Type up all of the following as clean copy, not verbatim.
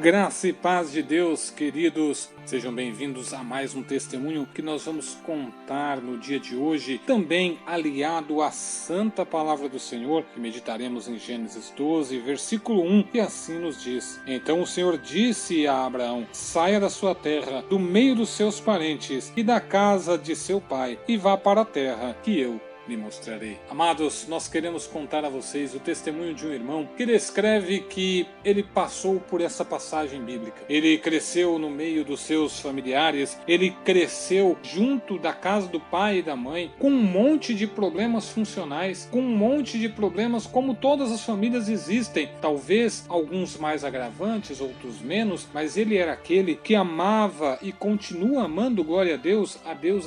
Graça e paz de Deus, queridos, sejam bem-vindos a mais um testemunho que nós vamos contar no dia de hoje, também aliado à Santa Palavra do Senhor, que meditaremos em Gênesis 12, versículo 1, e assim nos diz: Então o Senhor disse a Abraão: saia da sua terra, do meio dos seus parentes e da casa de seu pai, e vá para a terra que eu lhe mostrarei. Amados, nós queremos contar a vocês o testemunho de um irmão que descreve que ele passou por essa passagem bíblica. Ele cresceu no meio dos seus familiares, ele cresceu junto da casa do pai e da mãe, com um monte de problemas funcionais, com um monte de problemas como todas as famílias existem, talvez alguns mais agravantes, outros menos, mas ele era aquele que amava e continua amando, glória a Deus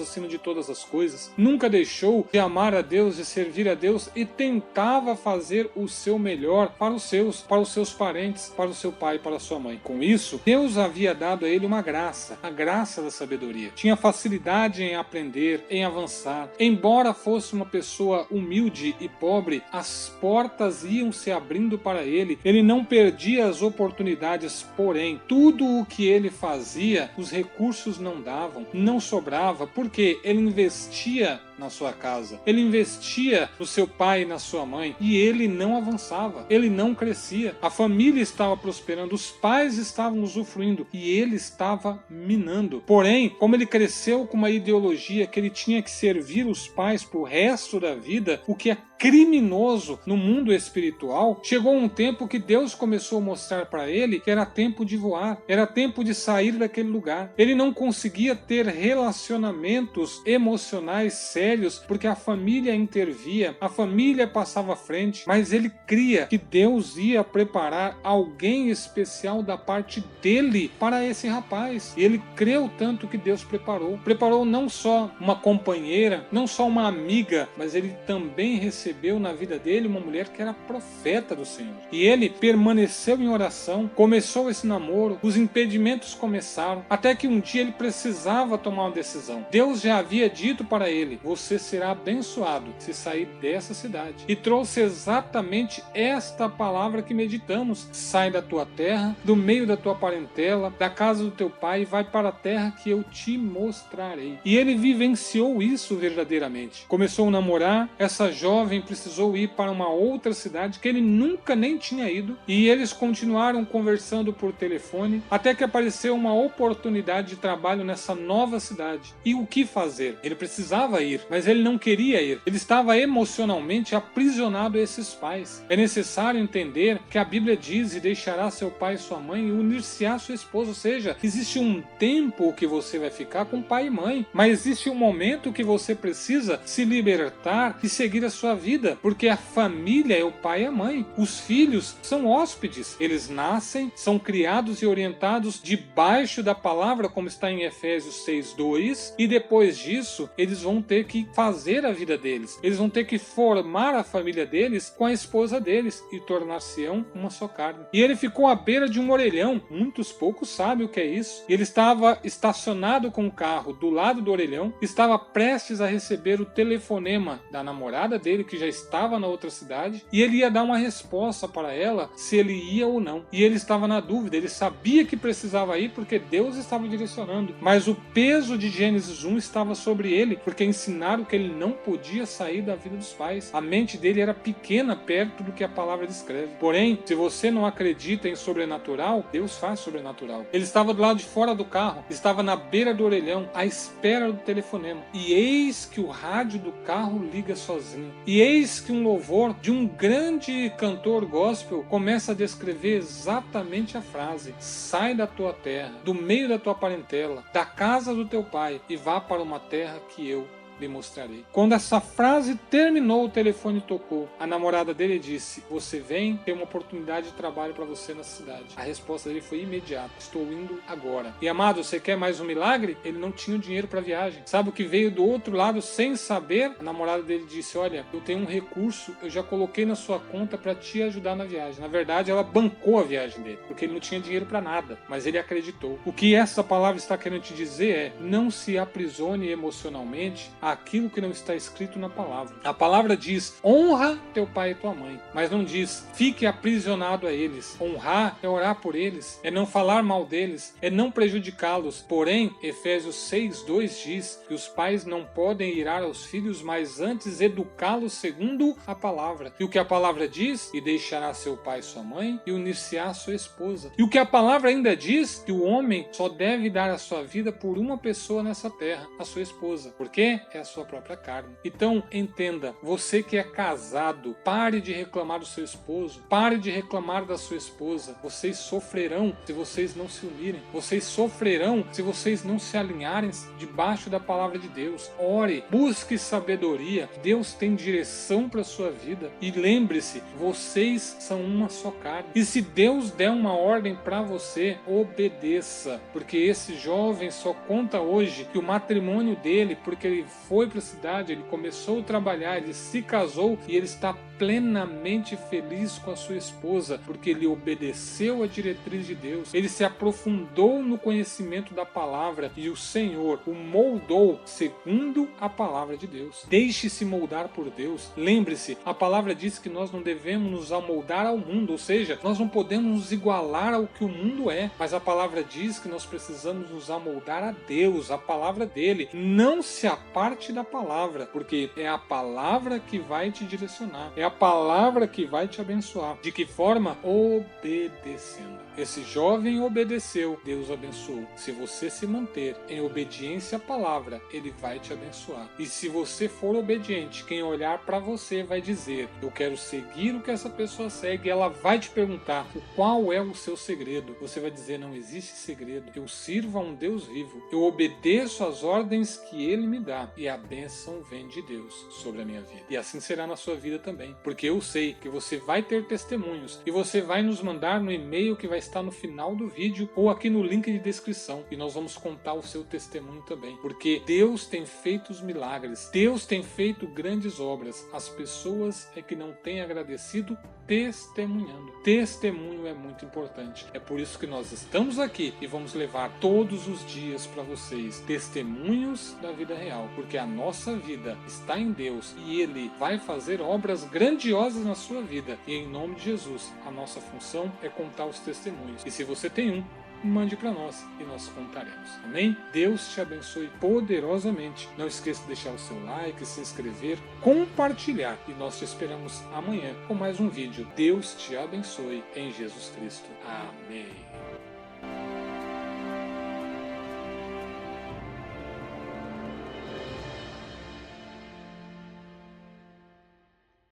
acima de todas as coisas. Nunca deixou de amar a Deus, de servir a Deus, e tentava fazer o seu melhor para os seus parentes, para o seu pai e para a sua mãe. Com isso, Deus havia dado a ele uma graça, a graça da sabedoria. Tinha facilidade em aprender, em avançar. Embora fosse uma pessoa humilde e pobre, as portas iam se abrindo para ele. Ele não perdia as oportunidades, porém, tudo o que ele fazia, os recursos não davam, não sobrava, porque ele investia na sua casa, ele investia no seu pai e na sua mãe, e ele não avançava, ele não crescia. A família estava prosperando, os pais estavam usufruindo e ele estava minando. Porém, como ele cresceu com uma ideologia que ele tinha que servir os pais pro resto da vida, o que é criminoso no mundo espiritual, chegou um tempo que Deus começou a mostrar para ele que era tempo de voar, era tempo de sair daquele lugar. Ele não conseguia ter relacionamentos emocionais sérios porque a família intervia, a família passava à frente, mas ele cria que Deus ia preparar alguém especial da parte dele para esse rapaz. E ele creu tanto que Deus preparou não só uma companheira, não só uma amiga, mas ele também recebeu na vida dele uma mulher que era profeta do Senhor. E ele permaneceu em oração, começou esse namoro, os impedimentos começaram, até que um dia ele precisava tomar uma decisão. Deus já havia dito para ele: você será abençoado se sair dessa cidade. E trouxe exatamente esta palavra que meditamos: sai da tua terra, do meio da tua parentela, da casa do teu pai, e vai para a terra que eu te mostrarei. E ele vivenciou isso verdadeiramente. Começou a namorar, essa jovem precisou ir para uma outra cidade que ele nunca nem tinha ido, e eles continuaram conversando por telefone, até que apareceu uma oportunidade de trabalho nessa nova cidade. E o que fazer? Ele precisava ir, mas ele não queria ir. Ele estava emocionalmente aprisionado a esses pais. É necessário entender que a Bíblia diz: e deixará seu pai e sua mãe e unir-se-á sua esposa. Ou seja, existe um tempo que você vai ficar com pai e mãe, mas existe um momento que você precisa se libertar e seguir a sua vida, porque a família é o pai e a mãe. Os filhos são hóspedes. Eles nascem, são criados e orientados debaixo da palavra, como está em Efésios 6:2, e depois disso eles vão ter que fazer a vida deles. Eles vão ter que formar a família deles com a esposa deles e tornar-se-ão uma só carne. E ele ficou à beira de um orelhão. Muitos poucos sabem o que é isso. Ele estava estacionado com o carro do lado do orelhão, estava prestes a receber o telefonema da namorada dele, que já estava na outra cidade, e ele ia dar uma resposta para ela se ele ia ou não. E ele estava na dúvida. Ele sabia que precisava ir porque Deus estava direcionando, mas o peso de Gênesis 1 estava sobre ele, porque ensinaram que ele não podia sair da vida dos pais. A mente dele era pequena perto do que a palavra descreve. Porém, se você não acredita em sobrenatural, Deus faz sobrenatural. Ele estava do lado de fora do carro, estava na beira do orelhão, à espera do telefonema. E eis que o rádio do carro liga sozinho. E eis que um louvor de um grande cantor gospel começa a descrever exatamente a frase: sai da tua terra, do meio da tua parentela, da casa do teu pai, e vá para uma terra que eu lhe mostrarei. Quando essa frase terminou, o telefone tocou. A namorada dele disse: você vem, tem uma oportunidade de trabalho para você na cidade. A resposta dele foi imediata: estou indo agora. E amado, você quer mais um milagre? Ele não tinha o dinheiro para a viagem. Sabe o que veio do outro lado sem saber? A namorada dele disse: olha, eu tenho um recurso, eu já coloquei na sua conta para te ajudar na viagem. Na verdade, ela bancou a viagem dele, porque ele não tinha dinheiro para nada, mas ele acreditou. O que essa palavra está querendo te dizer é: não se aprisione emocionalmente aquilo que não está escrito na palavra. A palavra diz: honra teu pai e tua mãe, mas não diz: fique aprisionado a eles. Honrar é orar por eles, é não falar mal deles, é não prejudicá-los. Porém, Efésios 6:2 diz que os pais não podem irar aos filhos, mas antes educá-los segundo a palavra. E o que a palavra diz? E deixará seu pai e sua mãe e unir-se-á à sua esposa. E o que a palavra ainda diz? Que o homem só deve dar a sua vida por uma pessoa nessa terra, a sua esposa, porque é a sua própria carne. Então, entenda, você que é casado, pare de reclamar do seu esposo, pare de reclamar da sua esposa. Vocês sofrerão se vocês não se unirem. Vocês sofrerão se vocês não se alinharem debaixo da palavra de Deus. Ore, busque sabedoria. Deus tem direção para a sua vida. E lembre-se, vocês são uma só carne. E se Deus der uma ordem para você, obedeça. Porque esse jovem só conta hoje que o matrimônio dele, porque ele foi para a cidade, ele começou a trabalhar, ele se casou e ele está plenamente feliz com a sua esposa, porque ele obedeceu a diretriz de Deus, ele se aprofundou no conhecimento da palavra e o Senhor o moldou segundo a palavra de Deus. Deixe-se moldar por Deus. Lembre-se, a palavra diz que nós não devemos nos amoldar ao mundo, ou seja, nós não podemos nos igualar ao que o mundo é, mas a palavra diz que nós precisamos nos amoldar a Deus, a palavra dele. Não se aparte da palavra, porque é a palavra que vai te direcionar, é a palavra que vai te abençoar. De que forma? Obedecendo. Esse jovem obedeceu, Deus abençoou. Se você se manter em obediência à palavra, ele vai te abençoar. E se você for obediente, quem olhar para você vai dizer: eu quero seguir o que essa pessoa segue. Ela vai te perguntar: qual é o seu segredo? Você vai dizer: não existe segredo. Eu sirvo a um Deus vivo. Eu obedeço às ordens que ele me dá. E a bênção vem de Deus sobre a minha vida. E assim será na sua vida também. Porque eu sei que você vai ter testemunhos. E você vai nos mandar no e-mail que vai estar no final do vídeo ou aqui no link de descrição. E nós vamos contar o seu testemunho também. Porque Deus tem feito os milagres. Deus tem feito grandes obras. As pessoas é que não têm agradecido testemunhando. Testemunho é muito importante. É por isso que nós estamos aqui e vamos levar todos os dias para vocês testemunhos da vida real. Porque a nossa vida está em Deus e Ele vai fazer obras grandiosas na sua vida. E em nome de Jesus, a nossa função é contar os testemunhos. E se você tem um, mande para nós e nós contaremos. Amém? Deus te abençoe poderosamente. Não esqueça de deixar o seu like, se inscrever, compartilhar. E nós te esperamos amanhã com mais um vídeo. Deus te abençoe em Jesus Cristo. Amém.